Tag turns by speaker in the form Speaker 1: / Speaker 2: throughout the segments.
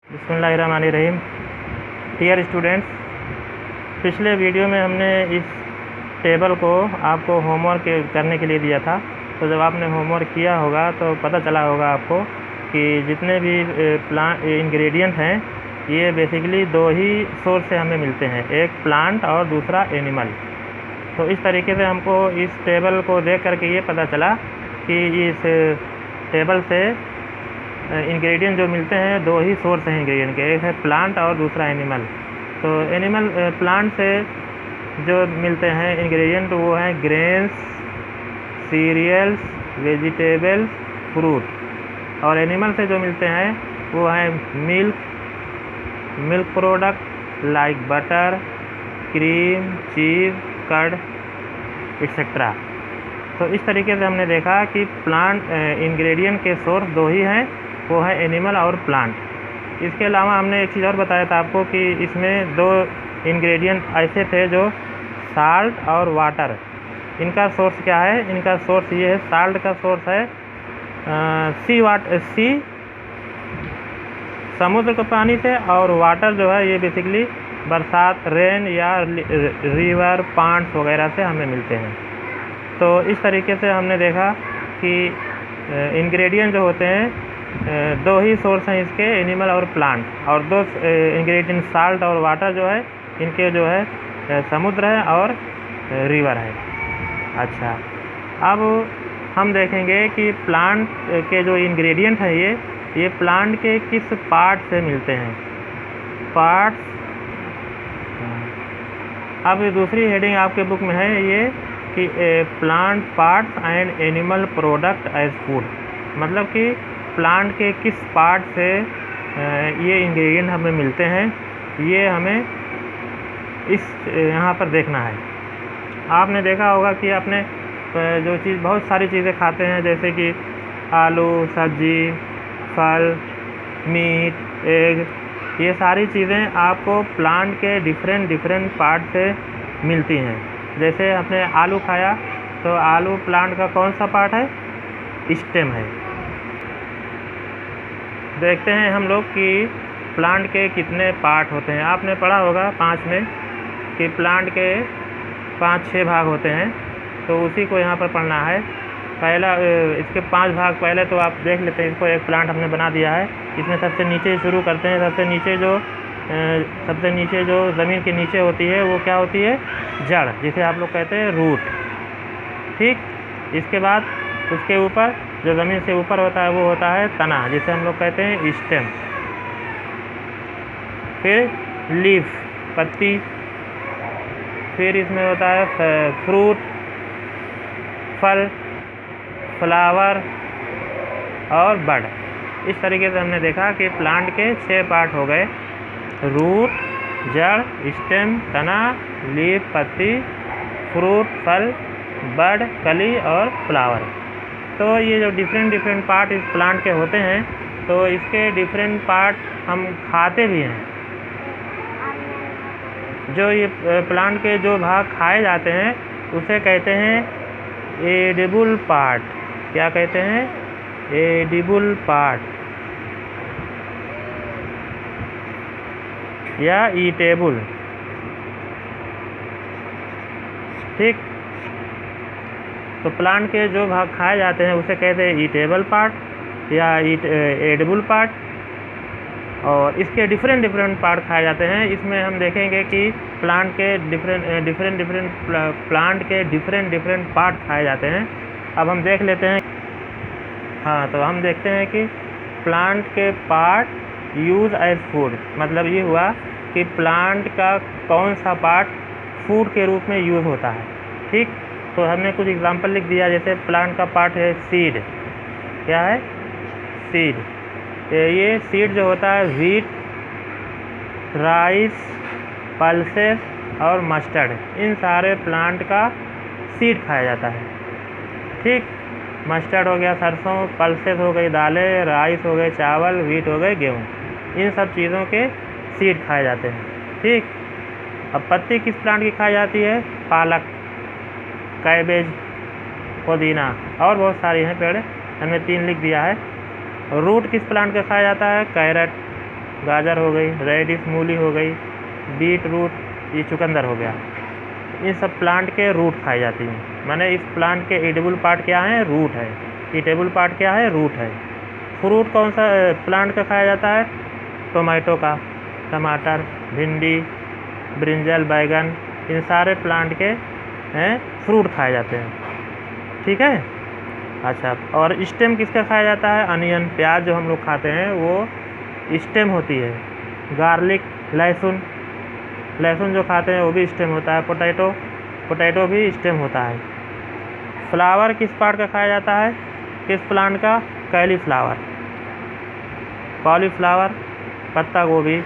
Speaker 1: बिस्मिल्लाहिर्रहमानिर्रहीम। Dear students, पिछले video में हमने इस टेबल को आपको होमवर्क करने के लिए दिया था। तो जब आपने होमवर्क किया होगा तो पता चला होगा आपको कि जितने भी इंग्रेडिएंट हैं ये बेसिकली दो ही सोर्स से हमें मिलते हैं, एक प्लांट और दूसरा एनिमल। तो इस तरीके से हमको इस टेबल को देख करके ये पता चला कि इस टेबल से इंग्रेडिएंट जो मिलते हैं दो ही सोर्स हैं इंग्रेडिएंट के, एक है प्लांट और दूसरा एनिमल। तो एनिमल प्लांट से जो मिलते हैं इंग्रेडिएंट वो हैं ग्रेन्स, सीरियल्स, वेजिटेबल्स, फ्रूट। और एनिमल से जो मिलते हैं वो हैं milk product like butter, cream, cheese, curd etcetera. तो इस तरीके से हमने देखा कि प्लांट इंग्रेडिएंट के सोर्स दो ही हैं, वो है एनिमल और प्लांट। इसके अलावा हमने एक चीज़ और बताया था आपको कि इसमें दो इंग्रेडिएंट ऐसे थे जो साल्ट और वाटर। इनका सोर्स क्या है? इनका सोर्स ये है, साल्ट का सोर्स है सी समुद्र के पानी से, और वाटर जो है ये बेसिकली बरसात, रेन या रिवर, पांड्स वगैरह से हमें मिलते हैं। तो इस तरीके से हमने देखा कि इंग्रेडिएंट जो होते हैं दो ही सोर्स हैं इसके, एनिमल और प्लांट। और दो इंग्रेडिएंट साल्ट और वाटर जो है इनके जो है समुद्र है और रिवर है। अच्छा, अब हम देखेंगे कि प्लांट के जो इंग्रेडिएंट हैं ये प्लांट के किस पार्ट से मिलते हैं। पार्ट्स। अब दूसरी हेडिंग आपके बुक में है ये कि plant parts and animal product as food. मतलब कि प्लांट के किस पार्ट से ये इंग्रेडिएंट हमें मिलते हैं, ये हमें इस यहाँ पर देखना है। आपने देखा होगा कि आपने जो चीज़ बहुत सारी चीज़ें खाते हैं, जैसे कि आलू, सब्जी, फल, मीट, एग, ये सारी चीज़ें आपको प्लांट के डिफरेंट पार्ट से मिलती हैं। जैसे आपने आलू खाया तो आलू प्लांट का कौन सा पार्ट है? स्टेम है। देखते हैं हम लोग कि प्लांट के कितने पार्ट होते हैं। आपने पढ़ा होगा 5 में कि प्लांट के 5-6 भाग होते हैं, तो उसी को यहाँ पर पढ़ना है। पहला इसके 5 भाग पहले तो आप देख लेते हैं। इसको एक प्लांट हमने बना दिया है। इसमें सबसे नीचे शुरू करते हैं। सबसे नीचे जो ज़मीन के नीचे होती है वो क्या होती है? जड़, जिसे आप लोग कहते हैं रूट। ठीक। इसके बाद उसके ऊपर जो ज़मीन से ऊपर होता है वो होता है तना, जिसे हम लोग कहते हैं स्टेम। फिर लीफ, पत्ती। फिर इसमें होता है फ्रूट, फल, फ्लावर और बड। इस तरीके से हमने देखा कि प्लांट के 6 पार्ट हो गए: रूट, जड़, स्टेम, तना, लीफ, पत्ती, फ्रूट, फल, बड, कली और फ्लावर। तो ये जो डिफरेंट पार्ट इस प्लांट के होते हैं, तो इसके डिफरेंट पार्ट हम खाते भी हैं। जो ये प्लांट के जो भाग खाए जाते हैं उसे कहते हैं एडिबल पार्ट। क्या कहते हैं? एडिबल पार्ट या ईटेबल। ठीक। तो प्लांट के जो भाग खाए जाते हैं उसे कहते हैं ईटेबल पार्ट या एडिबल पार्ट, और इसके डिफरेंट पार्ट खाए जाते हैं। इसमें हम देखेंगे कि प्लांट के डिफरेंट पार्ट खाए जाते हैं। अब हम देख लेते हैं। हाँ, तो हम देखते हैं कि प्लांट के पार्ट यूज एज फूड। मतलब ये हुआ कि प्लांट का कौन सा पार्ट फूड के रूप में यूज़ होता है। ठीक। तो हमने कुछ एग्जांपल लिख दिया। जैसे प्लांट का पार्ट है सीड। क्या है? सीड। ये सीड जो होता है व्हीट, राइस, पल्सेस और मस्टर्ड, इन सारे प्लांट का सीड खाया जाता है। ठीक। मस्टर्ड हो गया सरसों, पल्सेस हो गई दालें, राइस हो गए चावल, व्हीट हो गए गेहूँ। इन सब चीज़ों के सीड खाए जाते हैं। ठीक। अब पत्ती किस प्लांट की खाई जाती है? पालक, कैबेज, पुदीना और बहुत सारी हैं पेड़, हमने 3 लिख दिया है। रूट किस प्लांट का खाया जाता है? कैरेट, गाजर हो गई, रेडिश मूली हो गई, बीट रूट, ये चुकंदर हो गया। इन सब प्लांट के रूट खाई जाती हैं। माने इस प्लांट के एडिबल पार्ट क्या है? रूट है। ईटेबल पार्ट क्या है? रूट है। फ्रूट कौन सा प्लांट का खाया जाता है? टोमेटो का, टमाटर, भिंडी, ब्रिंजल, बैगन, इन सारे प्लांट के फ्रूट खाए जाते हैं। ठीक है। अच्छा, और स्टेम किसका खाया जाता है? अनियन, प्याज जो हम लोग खाते हैं वो स्टेम होती है। गार्लिक, लहसुन, लहसुन जो खाते हैं वो भी स्टेम होता है। पोटैटो, पोटैटो भी स्टेम होता है। फ्लावर किस पार्ट का खाया जाता है? किस प्लांट का? कैलीफ्लावर, कॉलीफ्लावर, पत्ता गोभी,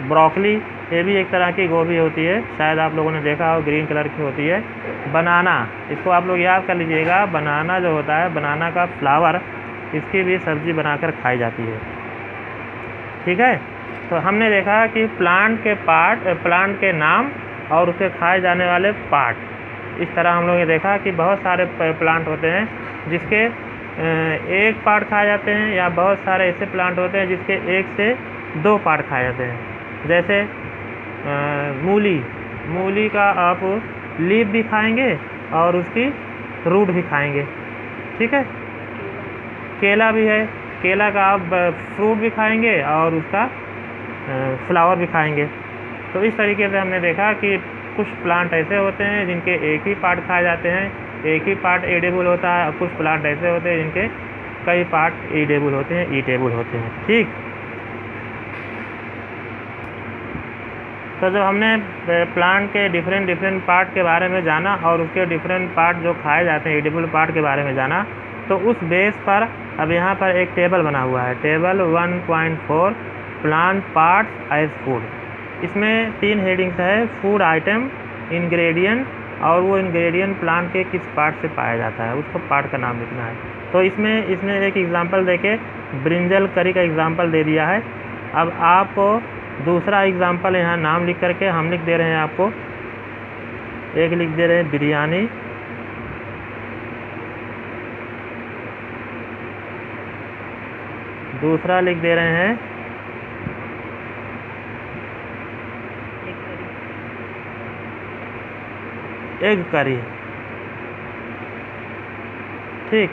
Speaker 1: ब्रोकली, ये भी एक तरह की गोभी होती है, शायद आप लोगों ने देखा हो, ग्रीन कलर की होती है। बनाना, इसको आप लोग याद कर लीजिएगा, बनाना जो होता है, बनाना का फ्लावर, इसकी भी सब्ज़ी बनाकर खाई जाती है। ठीक है। तो हमने देखा कि प्लांट के पार्ट, प्लांट के नाम और उसके खाए जाने वाले पार्ट, इस तरह हम लोगों ने देखा कि बहुत सारे प्लांट होते हैं जिसके एक पार्ट खाए जाते हैं, या बहुत सारे ऐसे प्लांट होते हैं जिसके 1 से 2 पार्ट खाए जाते हैं। जैसे मूली, मूली का आप लीफ भी खाएंगे और उसकी रूट भी खाएंगे। ठीक है। केला भी है, केला का आप फ्रूट भी खाएंगे और उसका फ्लावर भी खाएंगे। तो इस तरीके से हमने देखा कि कुछ प्लांट ऐसे होते हैं जिनके एक ही पार्ट खाए जाते हैं, एक ही पार्ट एडिबल होता है, और कुछ प्लांट ऐसे होते हैं जिनके कई पार्ट एडिबल होते हैं, ईटेबल होते हैं। ठीक। तो जब हमने प्लांट के डिफरेंट पार्ट के बारे में जाना और उसके डिफरेंट पार्ट जो खाए जाते हैं, एडिबल पार्ट के बारे में जाना, तो उस बेस पर अब यहाँ पर एक टेबल बना हुआ है, table 1.4 plant parts as food. इसमें 3 हेडिंग्स है, फूड आइटम, इंग्रेडिएंट, और वो इंग्रेडिएंट प्लांट के किस पार्ट से पाया जाता है, उसको पार्ट का नाम लिखना है। तो इसमें एक एग्जांपल देके ब्रिंजल करी का एग्जांपल दे दिया है। अब आपको दूसरा एग्जांपल यहाँ नाम लिख करके हम लिख दे रहे हैं आपको, एक लिख दे रहे हैं बिरयानी, दूसरा लिख दे रहे हैं एग करी। ठीक।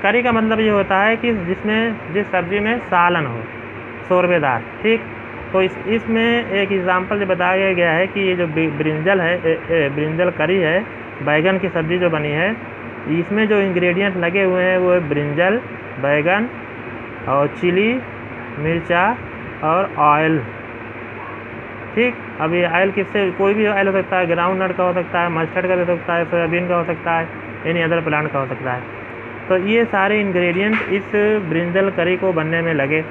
Speaker 1: करी का मतलब ये होता है कि जिस सब्जी में सालन हो, शोरबेदार। ठीक। तो इसमें एक एग्जांपल जो बताया गया है कि ये जो ब्रिंजल है, ब्रिंजल करी है, बैगन की सब्ज़ी जो बनी है, इसमें जो इंग्रेडिएंट लगे हुए हैं वो है ब्रिंजल, बैगन और चिली, मिर्चा और ऑयल। ठीक। अब ये ऑयल किससे, कोई भी ऑयल हो सकता है, ग्राउंड नट का हो सकता है, मस्टर्ड का हो सकता है, सोयाबीन का हो सकता है, एनी अदर प्लांट का हो सकता है। तो ये सारे इंग्रेडिएंट इस ब्रिंजल करी को बनने में लगे,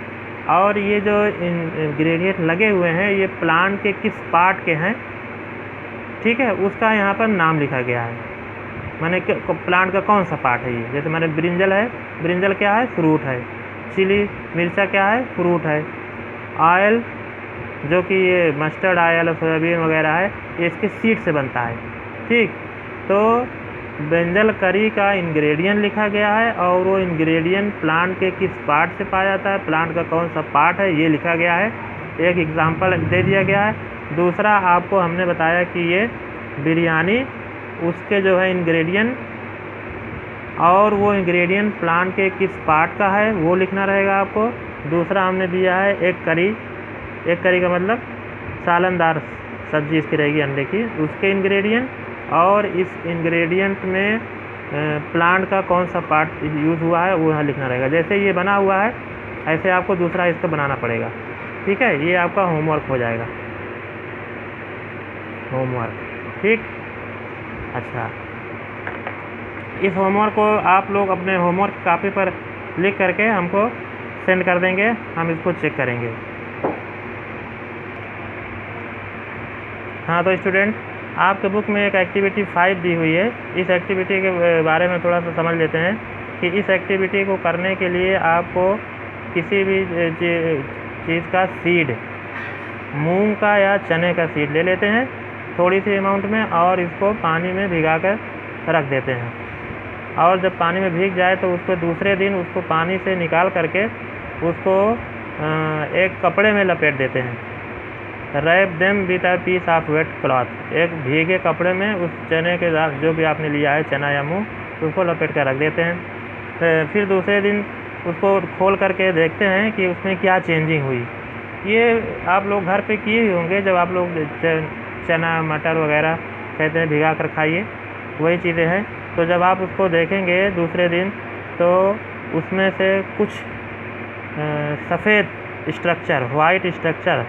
Speaker 1: और ये जो इंग्रेडिएंट लगे हुए हैं ये प्लांट के किस पार्ट के हैं, ठीक है, उसका यहाँ पर नाम लिखा गया है। माने प्लांट का कौन सा पार्ट है ये। जैसे माने ब्रिंजल है, ब्रिंजल क्या है? फ्रूट है। चिली, मिर्चा क्या है? फ्रूट है। ऑयल जो कि ये मस्टर्ड ऑयल, सोयाबीन वगैरह है, ये इसके सीड से बनता है। ठीक। तो ब्रिंजल करी का इंग्रेडिएंट लिखा गया है, और वो इंग्रेडिएंट प्लांट के किस पार्ट से पाया जाता है, प्लांट का कौन सा पार्ट है, ये लिखा गया है। एक एग्जांपल दे दिया गया है। दूसरा आपको हमने बताया कि ये बिरयानी, उसके जो है इंग्रेडिएंट, और वो इंग्रेडिएंट प्लांट के किस पार्ट का है वो लिखना रहेगा आपको। दूसरा हमने दिया है एक करी, एक करी का मतलब सालनदार सब्जी इसकी रहेगी अंडे की, उसके इंग्रेडिएंट, और इस इंग्रेडिएंट में प्लांट का कौन सा पार्ट यूज़ हुआ है वो यहाँ लिखना रहेगा। जैसे ये बना हुआ है ऐसे आपको दूसरा इसका बनाना पड़ेगा। ठीक है। ये आपका होमवर्क हो जाएगा, होमवर्क। ठीक। अच्छा, इस होमवर्क को आप लोग अपने होमवर्क कापी पर लिख करके हमको सेंड कर देंगे, हम इसको चेक करेंगे। हाँ, तो स्टूडेंट, आपके बुक में एक एक्टिविटी 5 दी हुई है। इस एक्टिविटी के बारे में थोड़ा सा समझ लेते हैं कि इस एक्टिविटी को करने के लिए आपको किसी भी चीज़ का सीड, मूंग का या चने का सीड ले लेते हैं थोड़ी सी अमाउंट में, और इसको पानी में भिगा कर रख देते हैं। और जब पानी में भीग जाए तो उसको दूसरे दिन उसको पानी से निकाल करके उसको एक कपड़े में लपेट देते हैं। Wrap them with a piece of wet cloth, एक भीगे कपड़े में उस चने के दाल जो भी आपने लिया है, चना या मूंग, उसको लपेट कर रख देते हैं। फिर दूसरे दिन उसको खोल करके देखते हैं कि उसमें क्या चेंजिंग हुई। ये आप लोग घर पे किए ही होंगे, जब आप लोग चना मटर वगैरह कहते हैं भिगा कर खाइए, वही चीज़ें हैं। तो जब आप उसको देखेंगे दूसरे दिन, तो उसमें से कुछ सफ़ेद स्ट्रक्चर, वाइट स्ट्रक्चर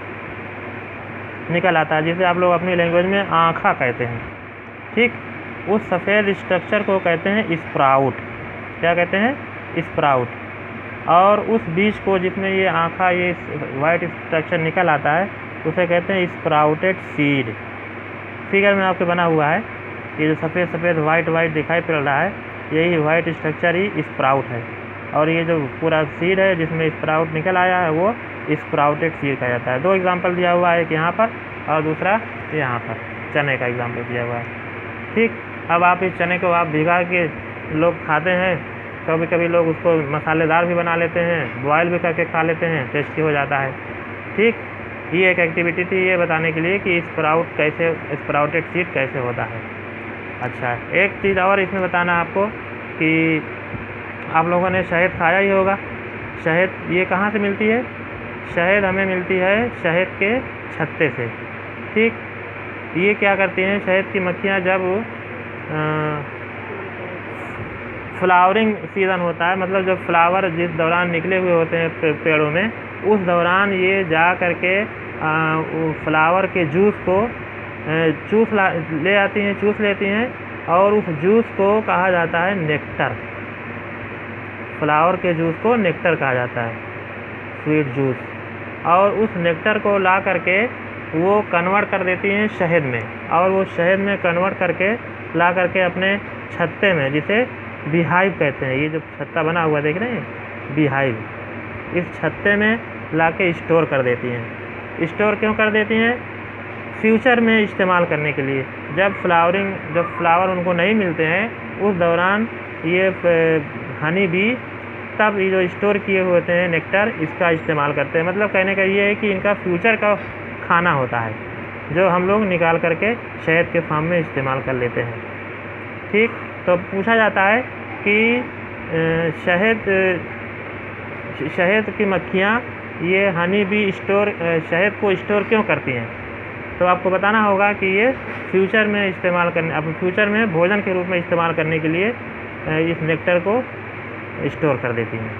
Speaker 1: निकल आता है, जिसे आप लोग अपनी लैंग्वेज में आँखा कहते हैं। ठीक, उस सफ़ेद स्ट्रक्चर को कहते हैं स्प्राउट। क्या कहते हैं? स्प्राउट। और उस बीज को जिसमें ये आँखा, ये वाइट स्ट्रक्चर निकल आता है, उसे कहते हैं स्प्राउटेड सीड। फिगर में आपके बना हुआ है, ये जो सफ़ेद सफ़ेद वाइट दिखाई पड़ रहा है, यही वाइट स्ट्रक्चर ही स्प्राउट है। और ये जो पूरा सीड है जिसमें स्प्राउट निकल आया है, वो स्प्राउटेड सीड कहा जाता है। 2 एग्जाम्पल दिया हुआ है, एक यहाँ पर और दूसरा यहाँ पर चने का एग्जाम्पल दिया हुआ है। ठीक, अब आप इस चने को आप भिगा के लोग खाते हैं, कभी कभी लोग उसको मसालेदार भी बना लेते हैं, बॉयल भी करके खा लेते हैं, टेस्टी हो जाता है। ठीक, ये एक एक्टिविटी थी ये बताने के लिए कि स्प्राउटेड सीड कैसे होता है। अच्छा, एक चीज़ और इसमें बताना आपको कि आप लोगों ने शहद खाया ही होगा। शहद ये कहाँ से मिलती है? शहद हमें मिलती है शहद के छत्ते से। ठीक, ये क्या करती हैं, शहद की मक्खियाँ जब फ्लावरिंग सीज़न होता है, मतलब जब फ्लावर जिस दौरान निकले हुए होते हैं पेड़ों में, उस दौरान ये जा करके फ्लावर के जूस को चूस लेती हैं और उस जूस को कहा जाता है नेक्टर। फ्लावर के जूस को नेक्टर कहा जाता है, स्वीट जूस। और उस नेक्टर को ला करके वो कन्वर्ट कर देती हैं शहद में, और वो शहद में कन्वर्ट करके ला करके अपने छत्ते में, जिसे बीहाइव कहते हैं, ये जो छत्ता बना हुआ देख रहे हैं, बीहाइव, इस छत्ते में ला के स्टोर कर देती हैं। स्टोर क्यों कर देती हैं? फ्यूचर में इस्तेमाल करने के लिए। जब फ्लावर उनको नहीं मिलते हैं, उस दौरान ये हनी बी तब ये जो स्टोर किए हुए होते हैं नेक्टर, इसका इस्तेमाल करते हैं। मतलब कहने का ये है कि इनका फ्यूचर का खाना होता है, जो हम लोग निकाल करके शहद के फार्म में इस्तेमाल कर लेते हैं। ठीक, तो पूछा जाता है कि शहद की मक्खियाँ ये हनी बी शहद को स्टोर क्यों करती हैं? तो आपको बताना होगा कि ये फ्यूचर में भोजन के रूप में इस्तेमाल करने के लिए इस नेक्टर को स्टोर कर देती हैं।